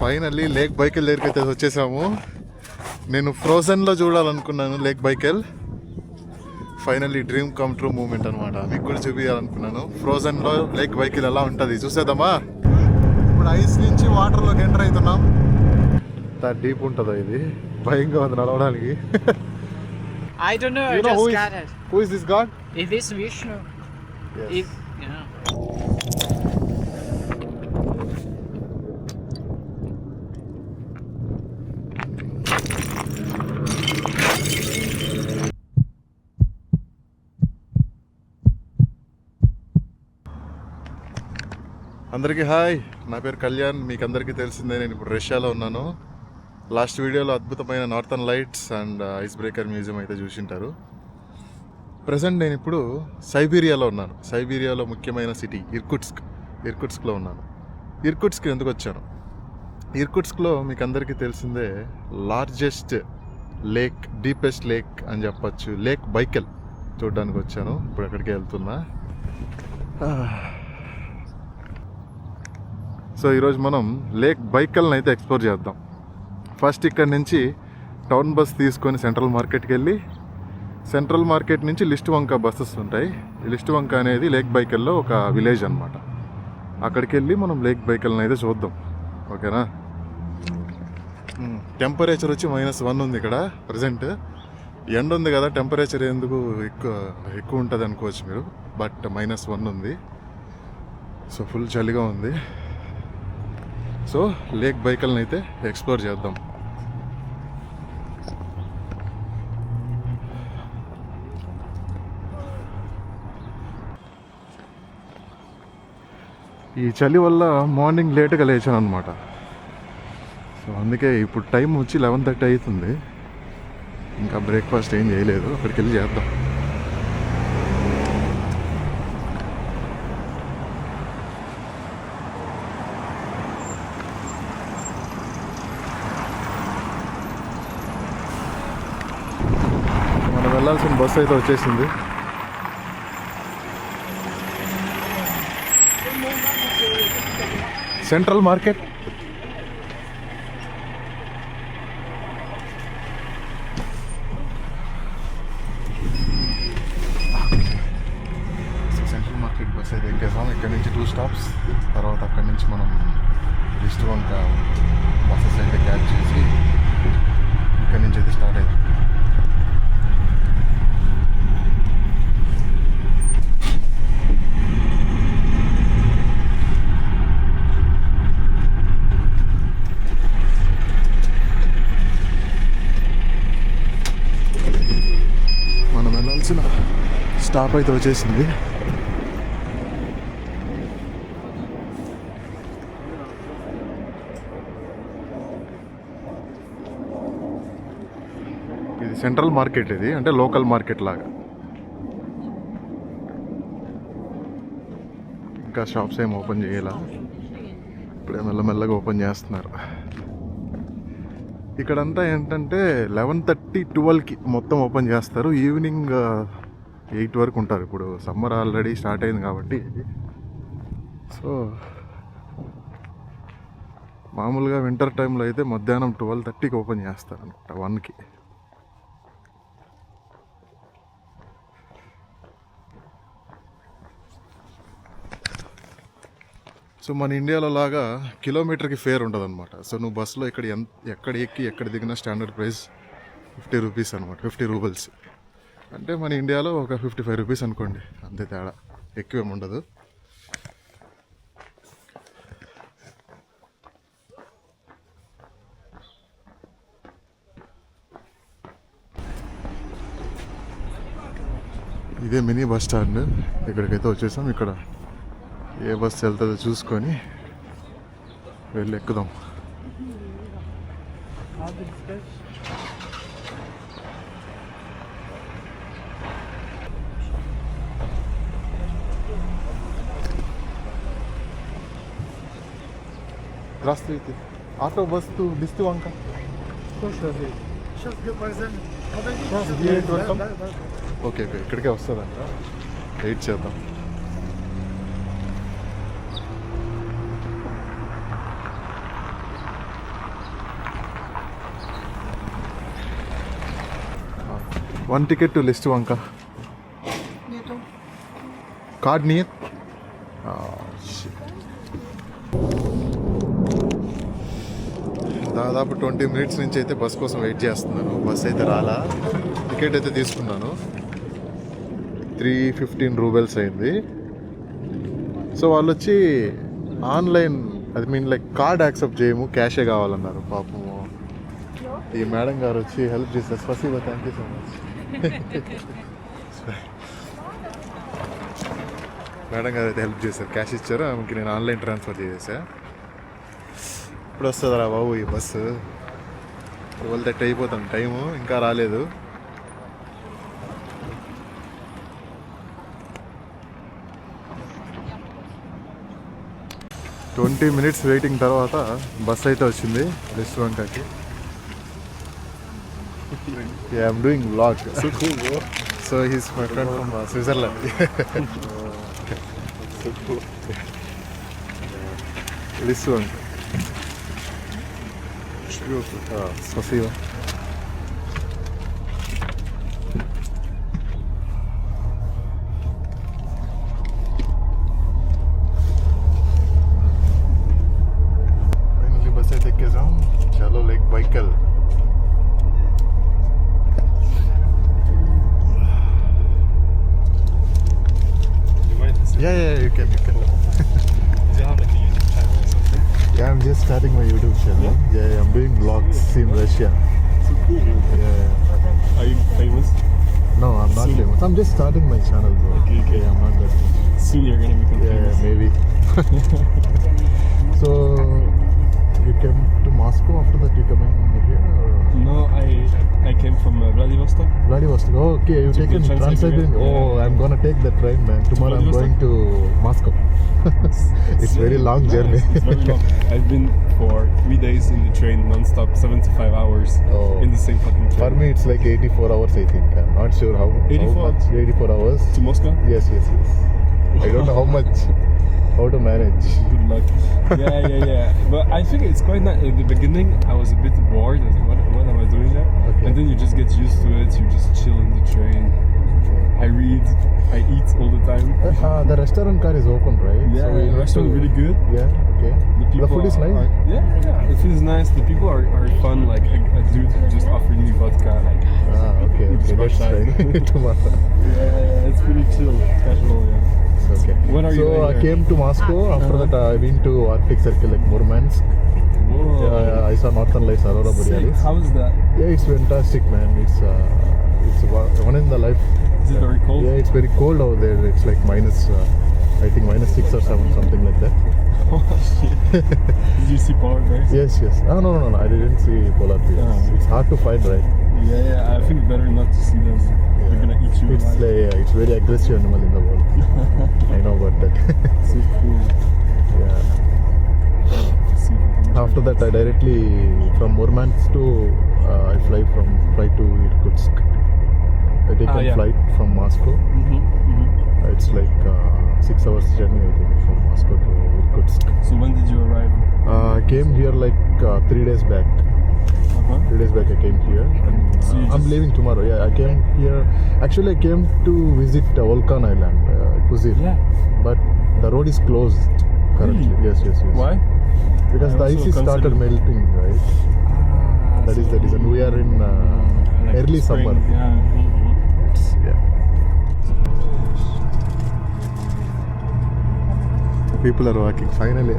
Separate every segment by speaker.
Speaker 1: Finally lake బైకెల్ దగ్గరికి అయితే వచ్చేసాము. నేను ఫ్రోజన్లో చూడాలనుకున్నాను lake Baikal. Finally dream come true moment అనమాట. మీకు కూడా చూపించాలనుకున్నాను ఫ్రోజన్లో లేక్ బైకెల్ ఎలా ఉంటుంది చూసేద్దామా. ఇప్పుడు ఐస్ నుంచి వాటర్లోకి ఎంటర్ అవుతున్నాం. ఎంత డీప్ ఉంటుందో ఇది, భయంగా ఉంది నడవడానికి.
Speaker 2: I don't know.
Speaker 1: You know
Speaker 2: I just
Speaker 1: who is,
Speaker 2: got it.
Speaker 1: who is this god?
Speaker 2: Is this Vishnu?
Speaker 1: Yes.
Speaker 2: Yeah.
Speaker 1: అందరికీ హాయ్, నా పేరు కళ్యాణ్. మీకు అందరికీ తెలిసిందే, నేను ఇప్పుడు రష్యాలో ఉన్నాను. లాస్ట్ వీడియోలో అద్భుతమైన northern lights and ice breaker museum అయితే చూసింటారు. ప్రజెంట్ నేను ఇప్పుడు సైబీరియాలో ఉన్నాను. సైబీరియాలో ముఖ్యమైన సిటీ ఇర్కుట్స్క్లో ఉన్నాను. ఇర్కుట్స్క్ ఎందుకు వచ్చాను? ఇర్కుట్స్క్లో మీకు అందరికీ తెలిసిందే లార్జెస్ట్ లేక్, డీపెస్ట్ లేక్ అని చెప్పచ్చు, లేక్ బైకెల్ చూడడానికి వచ్చాను. ఇప్పుడు అక్కడికి వెళ్తున్నా. సో ఈరోజు మనం లేక్ బైకెల్ని అయితే ఎక్స్ప్లోర్ చేద్దాం. ఫస్ట్ ఇక్కడ నుంచి టౌన్ బస్ తీసుకొని సెంట్రల్ మార్కెట్కి వెళ్ళి, సెంట్రల్ మార్కెట్ నుంచి లిస్ట్ వంక బస్సెస్ ఉంటాయి. ఈ లిస్ట్ వంక అనేది లేక్ బైకెల్లో ఒక విలేజ్ అనమాట. అక్కడికి వెళ్ళి మనం లేక్ బైకెల్ని అయితే చూద్దాం, ఓకేనా? టెంపరేచర్ వచ్చి -1 ఉంది ఇక్కడ ప్రజెంట్. ఎండ ఉంది కదా, టెంపరేచర్ ఎందుకు ఎక్కువ ఉంటుంది అనుకోవచ్చు మీరు, బట్ -1 ఉంది. సో ఫుల్ చలిగా ఉంది. సో లేక్ బైకెల్ని అయితే ఎక్స్ప్లోర్ చేద్దాం. ఈ చలి వల్ల మార్నింగ్ లేట్గా లేచాను అనమాట. సో అందుకే ఇప్పుడు టైం వచ్చి 11:30 అవుతుంది. ఇంకా బ్రేక్ఫాస్ట్ ఏం చేయలేదు, అక్కడికి వెళ్ళి చేద్దాం. మనం వెళ్ళాల్సిన బస్సు అయితే వచ్చేసింది. Central market. Central market bus అయితే ఎక్కేసాం. ఇక్కడ నుంచి 2 స్టాప్స్, తర్వాత అక్కడి నుంచి మనం లిస్ట్ వంక బస్సెస్ అయితే క్యాచ్ చేసి ఇక్కడ నుంచి అయితే స్టార్ట్ అయింది. స్టాప్ అయితే వచ్చేసింది. ఇది సెంట్రల్ మార్కెట్, ఇది అంటే లోకల్ మార్కెట్ లాగా. ఇంకా షాప్స్ ఏం ఓపెన్ చేయాల, ఇప్పుడే మెల్లమెల్లగా ఓపెన్ చేస్తున్నారు. ఇక్కడంతా ఏంటంటే 11:30, 12కి మొత్తం ఓపెన్ చేస్తారు. ఈవినింగ్ 8 వరకు ఉంటారు. ఇప్పుడు సమ్మర్ ఆల్రెడీ స్టార్ట్ అయింది కాబట్టి. సో మామూలుగా వింటర్ టైంలో అయితే మధ్యాహ్నం 12:30కి ఓపెన్ చేస్తారు అనమాట, 1కి. సో మన ఇండియాలో లాగా కిలోమీటర్కి ఫేర్ ఉంటుంది అనమాట. సో నువ్వు బస్సులో ఎక్కడ ఎక్కి ఎక్కడ దిగినా స్టాండర్డ్ ప్రైస్ 50 రూపీస్ అనమాట, 50 రూబల్స్. అంటే మన ఇండియాలో ఒక 55 రూపీస్ అనుకోండి, అంతే తేడా, ఎక్కువేమి ఉండదు. ఇదే మినీ బస్ స్టాండ్. ఇక్కడికైతే వచ్చేసాం. ఇక్కడ ఏ బస్సు వెళ్తుందో చూసుకొని వెళ్ళి ఎక్కుదాం. Здравствуйте. Автобус ту Листванка. ఓకే ఓకే, ఇక్కడికే వస్తుందంట. వెయిట్ చేద్దాం. 1 ticket to List Wanka. Card near? Oh, shit. దాదాపు 20 minutes నుంచి అయితే బస్ కోసం వెయిట్ చేస్తున్నాను. బస్ అయితే రాలా. టికెట్ అయితే తీసుకున్నాను. 315 రూబెల్స్ అయింది. సో వాళ్ళు వచ్చి ఆన్లైన్ అది మీన్ లైక్ కార్డ్ యాక్సెప్ట్ చేయము, క్యాషే కావాలన్నారు. పాపము ఈ మేడం గారు వచ్చి హెల్ప్ చేస్తారు. స్పసిబా, thank you so much. Madam గారు అయితే హెల్ప్ చేశారు, క్యాష్ ఇచ్చారు. ఆమెకి నేను ఆన్లైన్ ట్రాన్స్ఫర్ చేసేసా. ఇప్పుడు వస్తుందిరా బాబు ఈ బస్సు. ఇవాళ తట్టి అయిపోతాను, టైము ఇంకా రాలేదు. 20 minutes వెయిటింగ్ తర్వాత బస్ అయితే వచ్చింది లిస్ట్ వంకాకి. I'm doing vlog. So he's my friend from Switzerland. Listvyanka. Спасибо. Finally bus అయితే ఎక్కేసాం. చలో lake Baikal. Yeah, you can.
Speaker 3: Do you have like a YouTube channel or something?
Speaker 1: Yeah, I'm just starting my YouTube channel. Yeah, I'm doing vlogs in Russia.
Speaker 3: So cool.
Speaker 1: Yeah.
Speaker 3: Are you famous?
Speaker 1: No, I'm not
Speaker 3: Soon.
Speaker 1: famous. I'm just starting my channel, bro.
Speaker 3: Okay.
Speaker 1: Yeah, I'm not that famous.
Speaker 3: Soon you're gonna become
Speaker 1: Yeah,
Speaker 3: famous.
Speaker 1: maybe. So, you came to Moscow, after that you coming here? Or?
Speaker 3: No, I came from Vladivostok.
Speaker 1: Vladivostok. Oh, okay, you
Speaker 3: Took
Speaker 1: taken
Speaker 3: the
Speaker 1: Trans-Siberian.
Speaker 3: Trans-Siberian.
Speaker 1: Oh,
Speaker 3: Yeah.
Speaker 1: I'm gonna take the train, man. Tomorrow I'm going to Moscow. It's very long journey.
Speaker 3: It's very long. I've been for 3 days in the train non-stop, 75 hours
Speaker 1: Oh.
Speaker 3: in the same fucking train.
Speaker 1: For me, it's like 84 hours, I think. I'm not sure how
Speaker 3: 84?
Speaker 1: much. 84 hours.
Speaker 3: To Moscow?
Speaker 1: Yes. I don't know how to manage.
Speaker 3: Good luck. Yeah. But I think it's quite nice. In the beginning, I was a bit bored. I was like, what am I doing there?
Speaker 1: Okay.
Speaker 3: And then you just get used to it. You just chill in the train. I read. I eat all the time.
Speaker 1: The restaurant car is open, right?
Speaker 3: Yeah,
Speaker 1: we
Speaker 3: the
Speaker 1: need
Speaker 3: restaurant
Speaker 1: to-
Speaker 3: really good.
Speaker 1: Yeah, okay. The food is nice.
Speaker 3: Yeah, the food is nice. The people are fun. Like a dude just offered me vodka. Like,
Speaker 1: Okay.
Speaker 3: It's
Speaker 1: Let's try
Speaker 3: Russian.
Speaker 1: tomorrow.
Speaker 3: yeah, it's pretty chill, casual. Yeah.
Speaker 1: Okay.
Speaker 3: When are you
Speaker 1: So
Speaker 3: going
Speaker 1: I
Speaker 3: there?
Speaker 1: came to Moscow. After that, I went to Arctic Circle, like Murmansk.
Speaker 3: Whoa.
Speaker 1: I saw Northern Lights, Aurora
Speaker 3: Sick.
Speaker 1: Borealis.
Speaker 3: How is that?
Speaker 1: Yeah, it's fantastic, man. It's one in the life.
Speaker 3: Is it very cold?
Speaker 1: Yeah, it's very cold over there. It's like minus, I think -6 or 7, something like that.
Speaker 3: Oh shit. Did you see polar bears?
Speaker 1: Yes. Oh, no. I didn't see polar bears.
Speaker 3: Oh.
Speaker 1: It's hard to find, right?
Speaker 3: Yeah. I think better not to see them. They're gonna eat you
Speaker 1: It's
Speaker 3: alive.
Speaker 1: it's very aggressive animal in the world. I know about that.
Speaker 3: So cool.
Speaker 1: Yeah.
Speaker 3: See if I can
Speaker 1: After that, I directly from Murmansk to I fly to Irkutsk. I take a flight from Moscow. It's like 6 hours journey, I think, from Moscow to Irkutsk.
Speaker 3: So when did you arrive?
Speaker 1: I came here like 3 days back. 3 days back I came here. And,
Speaker 3: So you
Speaker 1: I'm
Speaker 3: just-
Speaker 1: leaving tomorrow. Yeah, I came here. Actually, I came to visit Volcan Island, Kuzir.
Speaker 3: Yeah.
Speaker 1: But the road is closed currently.
Speaker 3: Really?
Speaker 1: Yes.
Speaker 3: Why?
Speaker 1: Because
Speaker 3: I
Speaker 1: the
Speaker 3: also
Speaker 1: ice is started
Speaker 3: considered-
Speaker 1: melting, right? That is the reason. We are in
Speaker 3: Like
Speaker 1: early
Speaker 3: spring.
Speaker 1: summer.
Speaker 3: Yeah.
Speaker 1: Yeah. People are walking finally.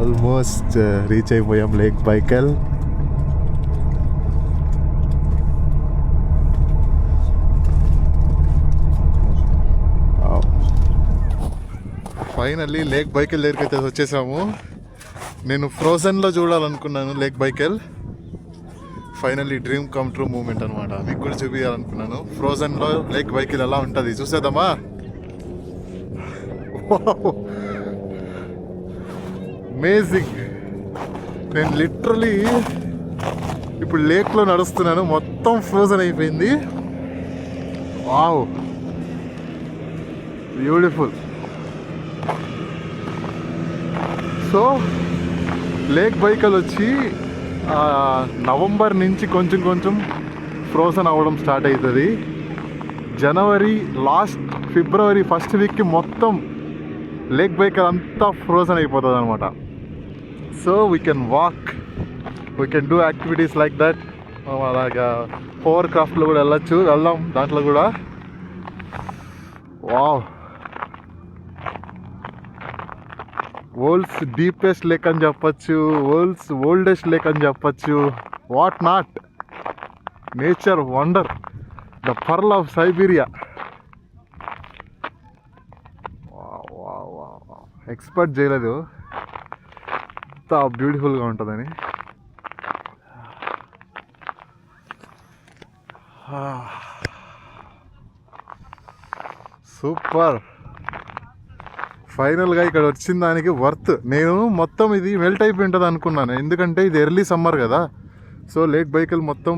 Speaker 1: Almost reach అయిపోయాం lake Baikal. Finally lake Baikal దగ్గరికి అయితే వచ్చేసాము. నేను ఫ్రోజన్లో చూడాలనుకున్నాను lake Baikal. Finally dream come true moment అనమాట. మీకు కూడా చూపించాలనుకున్నాను. ఫ్రోజన్లో లేక్ బైకల్ ఎలా ఉంటుంది చూసేద్దామా? అమేజింగ్. నేను లిటరలీ ఇప్పుడు లేక్లో నడుస్తున్నాను. మొత్తం ఫ్రోజన్ అయిపోయింది. Wow, beautiful. సో లేక్ బైకల్ వచ్చి నవంబర్ నుంచి కొంచెం కొంచెం ఫ్రోజన్ అవ్వడం స్టార్ట్ అవుతుంది. జనవరి లాస్ట్, ఫిబ్రవరి ఫస్ట్ వీక్కి మొత్తం లేక్ బైకల్ అంతా ఫ్రోజన్ అయిపోతుంది అనమాట. So we can walk, we can do activities like that. అలాగా హోవర్ క్రాఫ్ట్లో కూడా వెళ్దాం దాంట్లో కూడా. వావ్, వరల్డ్స్ డీపెస్ట్ లేక్ అని చెప్పచ్చు, వరల్డ్స్ ఓల్డెస్ట్ లేక్ అని చెప్పచ్చు. What not, nature wonder, the pearl of Siberia. Expect చేయలేదు ఎంత బ్యూటిఫుల్గా ఉంటుందని. సూపర్. ఫైనల్గా ఇక్కడ వచ్చిన దానికి వర్త్. నేను మొత్తం ఇది మెల్ట్ అయిపోయి ఉంటుంది అనుకున్నాను, ఎందుకంటే ఇది ఎర్లీ సమ్మర్ కదా. సో లేక్ బైకల్ మొత్తం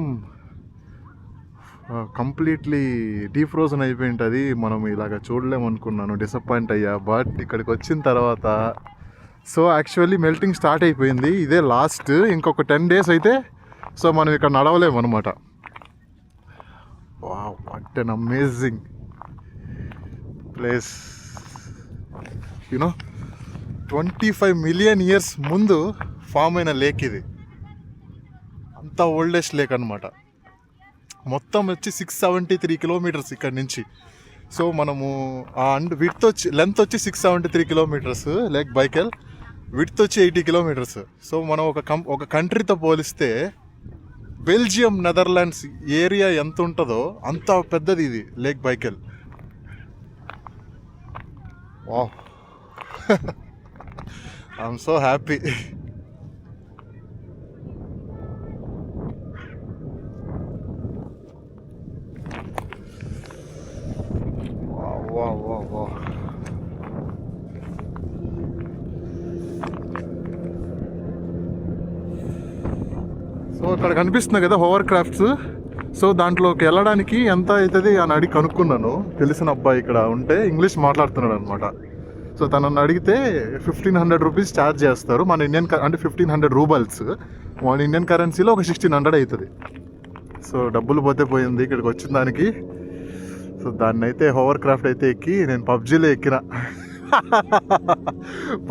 Speaker 1: కంప్లీట్లీ డీఫ్రోజన్ అయిపోయి ఉంటుంది. మనం ఇలాగ చూడలేము అనుకున్నాను, డిసప్పాయింట్ అయ్యా. బట్ ఇక్కడికి వచ్చిన తర్వాత సో యాక్చువల్లీ మెల్టింగ్ స్టార్ట్ అయిపోయింది. ఇదే లాస్ట్, ఇంకొక 10 days అయితే సో మనం ఇక్కడ నడవలేము అనమాట. Wow, what an amazing place. You know 25 million years ముందు ఫామ్ అయిన లేక్ ఇది. అంత ఓల్డెస్ట్ లేక్ అనమాట. మొత్తం వచ్చి 673 kilometers ఇక్కడ నుంచి. సో మనము లెంత్ వచ్చి 673 kilometers లేక్ బైకల్, విడ్త్ వచ్చి 80 kilometers. సో మనం ఒక కంట్రీతో పోలిస్తే బెల్జియం, నెదర్లాండ్స్ ఏరియా ఎంత ఉంటుందో అంత పెద్దది ఇది lake Baikal. Wow, I'm so happy. So ఇక్కడ కనిపిస్తుంది కదా హోవర్ క్రాఫ్ట్స్. సో దాంట్లోకి వెళ్ళడానికి ఎంత అవుతుంది అని అడిగి కనుక్కున్నాను. తెలిసిన అబ్బాయి ఇక్కడ ఉంటే ఇంగ్లీష్ మాట్లాడుతున్నాడు అనమాట. సో తనನ್ನು అడిగితే 1500 rupees ఛార్జ్ చేస్తారు. మన ఇండియన్ అంటే 1500 rubles, మన ఇండియన్ కరెన్సీలో ఒక 1600 అవుతుంది. సో డబ్బులు పోతే పోయింది ఇక్కడికి వచ్చిన దానికి. సో దాన్ని అయితే హోవర్ క్రాఫ్ట్ అయితే ఎక్కి, నేను పబ్జీలో ఎక్కిన.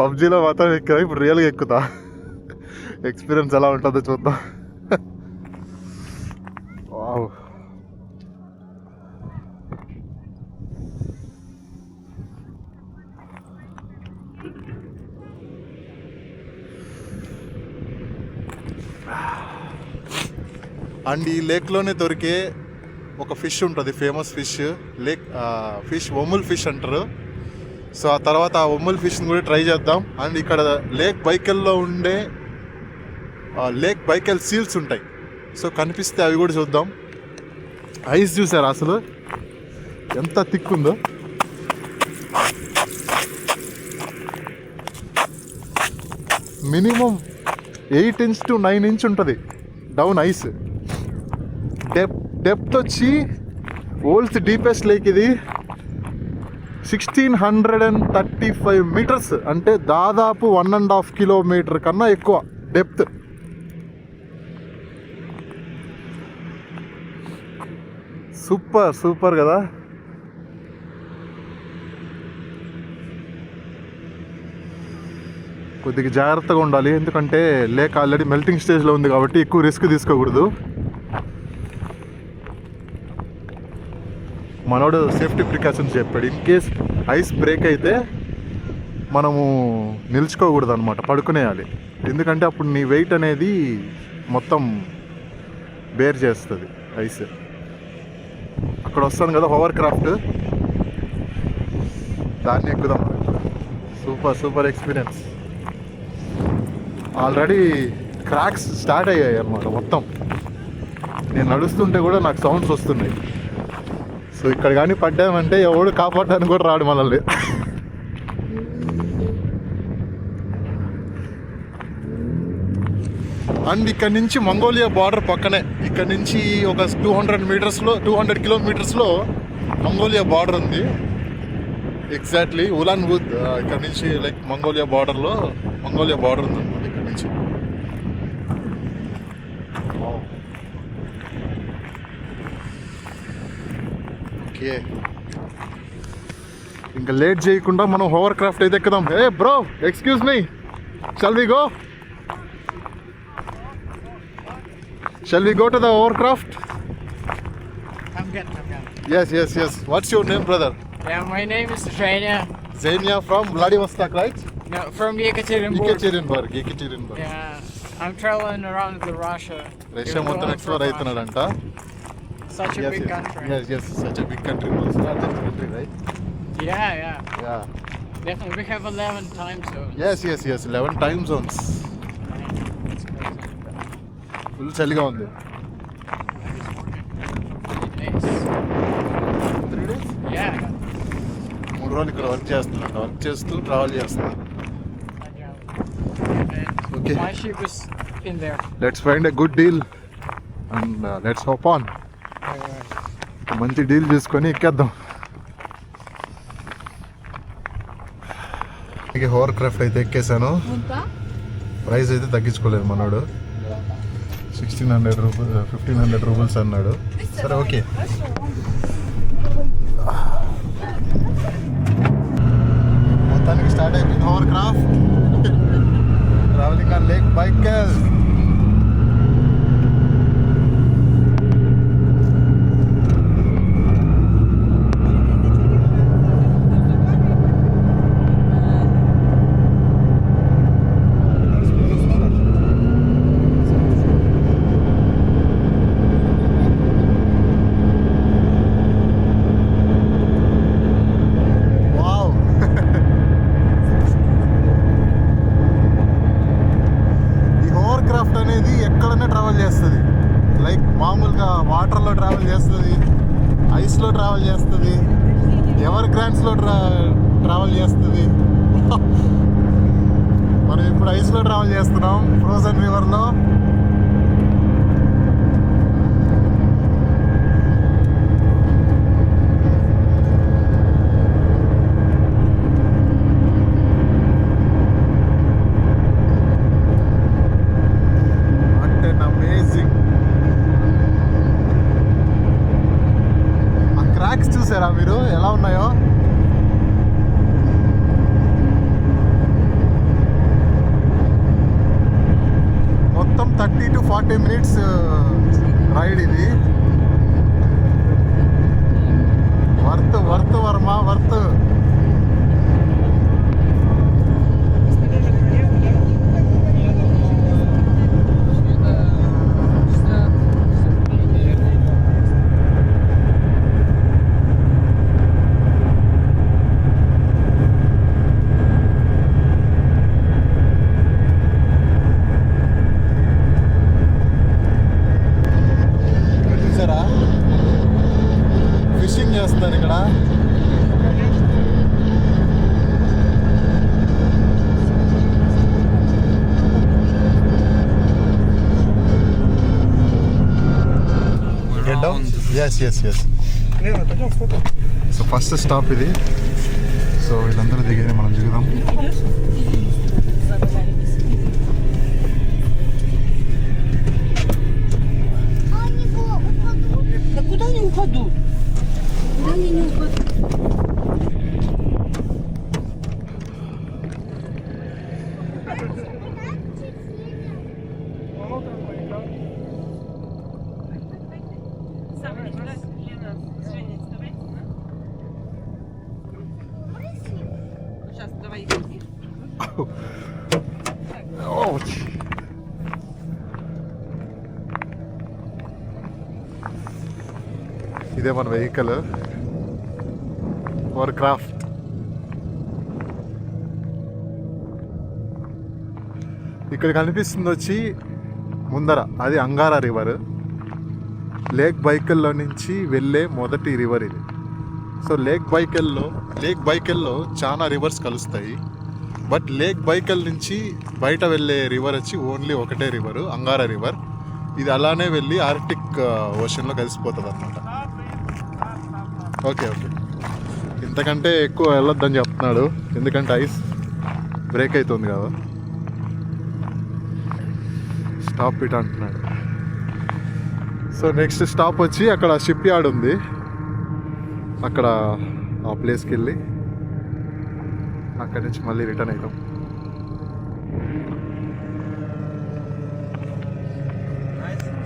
Speaker 1: పబ్జీలో మాత్రం ఎక్కిన, ఇప్పుడు రియల్గా ఎక్కుతా. ఎక్స్పీరియన్స్ ఎలా ఉంటుందో చూద్దాం. వావ్, అండ్ ఈ లేక్లోనే దొరికే ఒక ఫిష్ ఉంటుంది, ఫేమస్ ఫిష్. ఫిష్ ఒమ్ముల్ ఫిష్ అంటారు. సో ఆ తర్వాత ఆ ఒమ్ముల్ ఫిష్ని కూడా ట్రై చేద్దాం. అండ్ ఇక్కడ లేక్ బైకల్లో ఉండే లేక్ బైకల్ సీల్స్ ఉంటాయి. సో కనిపిస్తే అవి కూడా చూద్దాం. ఐస్ చూసారు అసలు ఎంత థిక్ ఉందో. మినిమం 8 inch to 9 inch ఉంటుంది డౌన్ ఐస్. డెప్త్ వచ్చి వరల్డ్స్ డీపెస్ట్ లేక్ ఇది 1635 meters, అంటే దాదాపు 1.5 kilometer కన్నా ఎక్కువ డెప్త్. సూపర్ కదా. కొద్దిగా జాగ్రత్తగా ఉండాలి, ఎందుకంటే లేక్ ఆల్రెడీ మెల్టింగ్ స్టేజ్లో ఉంది కాబట్టి ఎక్కువ రిస్క్ తీసుకోకూడదు. మనోడు సేఫ్టీ ప్రికాషన్స్ చెప్పాడు. ఇన్ కేస్ ఐస్ బ్రేక్ అయితే మనము నిల్చుకోకూడదు అనమాట, పడుకునేయాలి. ఎందుకంటే అప్పుడు నీ వెయిట్ అనేది మొత్తం బేర్ చేస్తుంది ఐస్. అక్కడ వస్తాను కదా హోవర్ క్రాఫ్ట్, దాన్ని ఎక్కుదాం. Super experience. Already cracks start అయ్యాయి అన్నమాట మొత్తం. నేను నడుస్తుంటే కూడా నాకు సౌండ్స్ వస్తున్నాయి. సో ఇక్కడ కానీ పడ్డామంటే ఎవడు కాపాడడానికి కూడా రాడు మనల్ని. అండ్ ఇక్కడ నుంచి మంగోలియా బార్డర్ పక్కనే, ఇక్కడ నుంచి ఒక 200 kilometers మంగోలియా బార్డర్ ఉంది. ఎగ్జాక్ట్లీ ఉలాన్ వుడ్ ఇక్కడ నుంచి లైక్ మంగోలియా బార్డర్ ఉంది అనమాట ఇక్కడ నుంచి. ఓకే, ఇంకా లేట్ చేయకుండా మనం హోవర్ క్రాఫ్ట్ అయితే ఎక్కుదాం. Hey bro, excuse me, shall we go? Shall we go to the hovercraft?
Speaker 2: I'm good.
Speaker 1: Yes. What's your name, brother?
Speaker 2: Yeah, my name is Zhenya.
Speaker 1: Zhenya from Vladivostok, right?
Speaker 2: No, from Yekaterinburg.
Speaker 1: Yekaterinburg.
Speaker 2: Yeah, I'm traveling around the Russia.
Speaker 1: Russia
Speaker 2: We're
Speaker 1: మొత్తం
Speaker 2: going
Speaker 1: explore
Speaker 2: for
Speaker 1: అవుతున్నాడంట.
Speaker 2: Russia. Such a big country.
Speaker 1: Yes, such a big country. It's not just country, right?
Speaker 2: Yeah.
Speaker 1: Yeah.
Speaker 2: Definitely. We have 11 time zones.
Speaker 1: Yes. 11 time zones.
Speaker 2: It's crazy.
Speaker 1: Full చలిగా ఉంది.
Speaker 2: 3 days.
Speaker 1: 3 days?
Speaker 2: Yeah.
Speaker 1: 3 రోజులు ఇక్కడ work చేస్తున్నాడు. Work చేస్తూ travel చేస్తున్నాడు.
Speaker 2: And
Speaker 1: Okay.
Speaker 2: my ship is in there.
Speaker 1: Let's find a good deal and let's hop on. మంచి deal చూసుకొని ఎక్కేద్దాం. Hover craft అయితే ఎక్కేసాను. ప్రైస్ అయితే తగ్గించుకోలేదు మనోడు. 1500 రూపీస్ అన్నాడు. సరే ఓకే. మొత్తానికి స్టార్ట్ అయిపోయింది hovercraft. Traveling on lake Baikal. వాటర్లో ట్రావెల్ చేస్తుంది, ఐస్లో ట్రావెల్ చేస్తుంది, ఎవర్ గ్రాండ్స్లో ట్రావెల్ చేస్తుంది. మనం ఇప్పుడు ఐస్లో ట్రావెల్ చేస్తున్నాం, ఫ్రోజన్ రివర్లో. What an amazing. ట్రాక్స్ చూసారా మీరు ఎలా ఉన్నాయో? మొత్తం 30 to 40 minutes రైడ్ ఇది. వర్త్ వర్మ వర్త్. ఫిషింగ్ చేస్తారు ఇక్కడ. ఎస్. సో ఫస్ట్ స్టాప్ ఇది. సో వీళ్ళందరూ దిగేది మనం దిగుదాం.
Speaker 4: Куда они упадут? Куда они не упадут? Сейчас, давай.
Speaker 1: ఇదే మన వెహికల్ హోవర్ క్రాఫ్ట్. ఇక్కడ కనిపిస్తుంది వచ్చి ముందర అది అంగారా రివర్. లేక్ బైకల్లో నుంచి వెళ్ళే మొదటి రివర్ ఇది. సో లేక్ బైకల్లో చాలా రివర్స్ కలుస్తాయి. బట్ లేక్ బైకల్ నుంచి బయట వెళ్ళే రివర్ వచ్చి ఓన్లీ ఒకటే రివర్, అంగారా రివర్. ఇది అలానే వెళ్ళి ఆర్టిక్ ఓషన్లో కలిసిపోతుంది అన్నమాట. ఓకే ఇంతకంటే ఎక్కువ వెళ్ళొద్దని చెప్తున్నాడు, ఎందుకంటే ఐస్ బ్రేక్ అవుతుంది కదా. స్టాప్ ఇట్ అంటున్నాడు. సో నెక్స్ట్ స్టాప్ వచ్చి అక్కడ షిప్ యార్డ్ ఉంది, అక్కడ ఆ ప్లేస్కి వెళ్ళి అక్కడి నుంచి మళ్ళీ రిటర్న్ అవుతాం.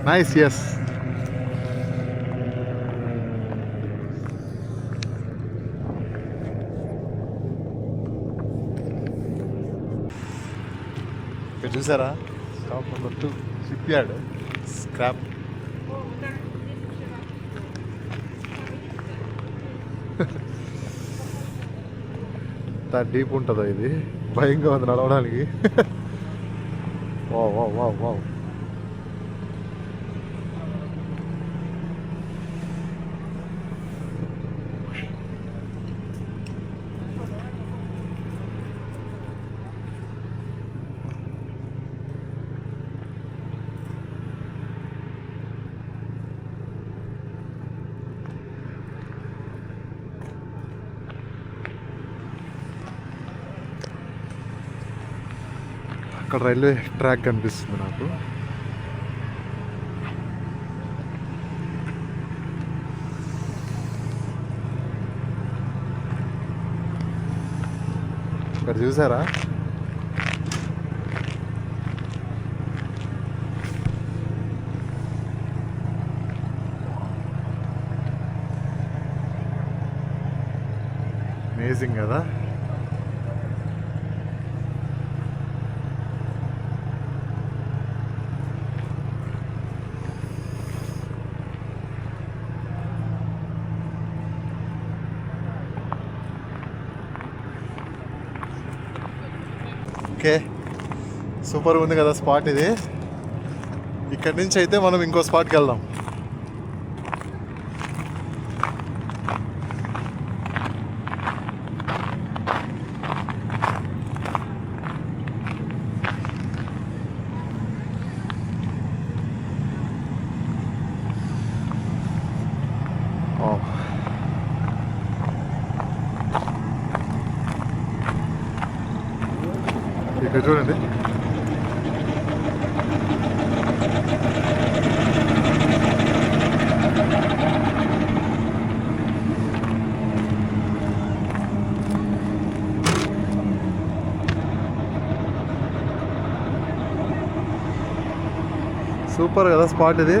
Speaker 1: నైస్. ఎస్. ఇక్కడ చూసారా stop number 2 ship yard scrap. ఎంత డీప్ ఉంటుందో ఇది, భయంగా ఉంది నడవడానికి. Wow wow wow wow. అక్కడ రైల్వే ట్రాక్ కనిపిస్తుంది నాకు. ఇక్కడ చూసారా అమేజింగ్ కదా. ఓకే, సూపర్ ఉంది కదా స్పాట్ ఇది. ఇక్కడి నుంచి అయితే మనం ఇంకో స్పాట్కి వెళ్దాం. ఇక్కడ చూడండి, సూపర్ కదా స్పాట్ ఇది.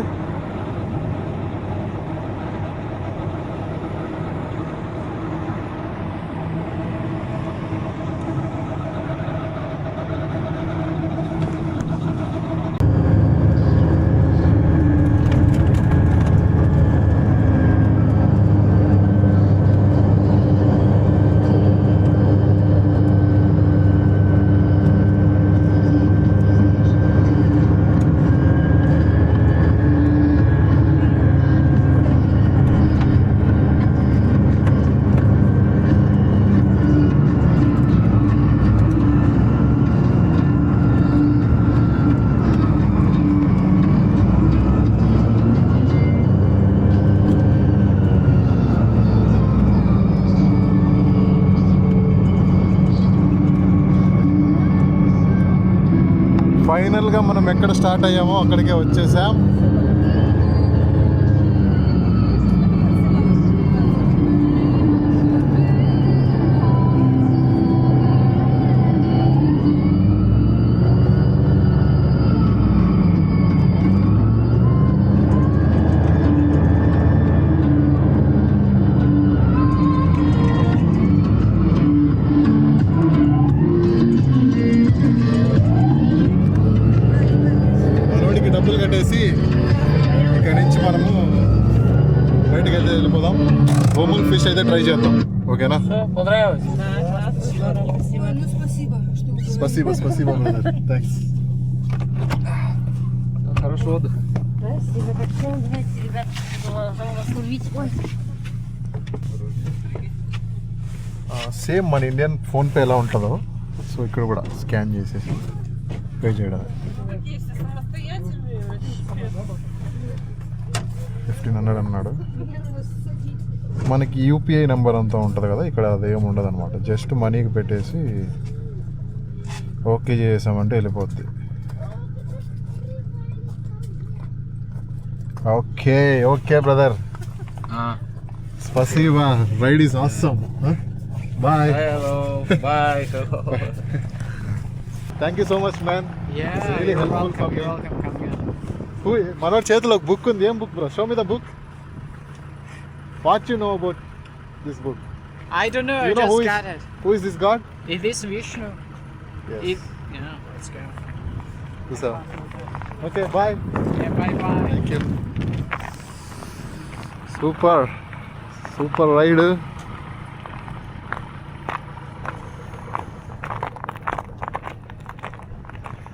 Speaker 1: ఫైనల్గా మనం ఎక్కడ స్టార్ట్ అయ్యామో అక్కడికే వచ్చేసాం. డబ్బులు కట్టేసి ఇక్కడి నుంచి మనము బయటకు అయితే వెళ్ళిపోదాం. బొమ్మల్ ఫిష్ అయితే ట్రై చేద్దాం. ఓకేనా?
Speaker 4: Ну, спасибо, что вы
Speaker 1: Спасибо, спасибо, థ్యాంక్స్. Хорошего отдыха.
Speaker 4: Спасибо большое. Давайте, ребят, продолжаем вас ловить. Ой.
Speaker 1: సేమ్ మన ఇండియన్ ఫోన్పే ఎలా ఉంటుందో సో ఇక్కడ కూడా స్కాన్ చేసేసి పే చేయడం. 1500 అన్నాడు. మనకి యూపీఐ నెంబర్ అంతా ఉంటుంది కదా, ఇక్కడ అదేం ఉండదు అనమాట. జస్ట్ మనీకి పెట్టేసి ఓకే చేసామంటే వెళ్ళిపోద్ది. Okay okay brother, Spasiba. Ride is awesome. Huh? Bye.
Speaker 5: Hello. Bye.
Speaker 1: Thank you so much, man.
Speaker 2: Yeah,
Speaker 1: It's really
Speaker 2: you're
Speaker 1: helpful for
Speaker 2: welcome.
Speaker 1: me.
Speaker 2: You're welcome. Come here.
Speaker 1: మనోడి చేతిలో ఒక బుక్ ఉంది. ఏం book bro? Show me the book. What you know about this book?
Speaker 2: I don't know.
Speaker 1: You
Speaker 2: I
Speaker 1: know
Speaker 2: just
Speaker 1: who is
Speaker 2: got it.
Speaker 1: who is this god?
Speaker 2: Is this Vishnu?
Speaker 1: Yes.
Speaker 2: Yeah, let's go.
Speaker 1: So, okay, bye.
Speaker 2: Yeah, bye bye.
Speaker 1: Thank you. Super ride.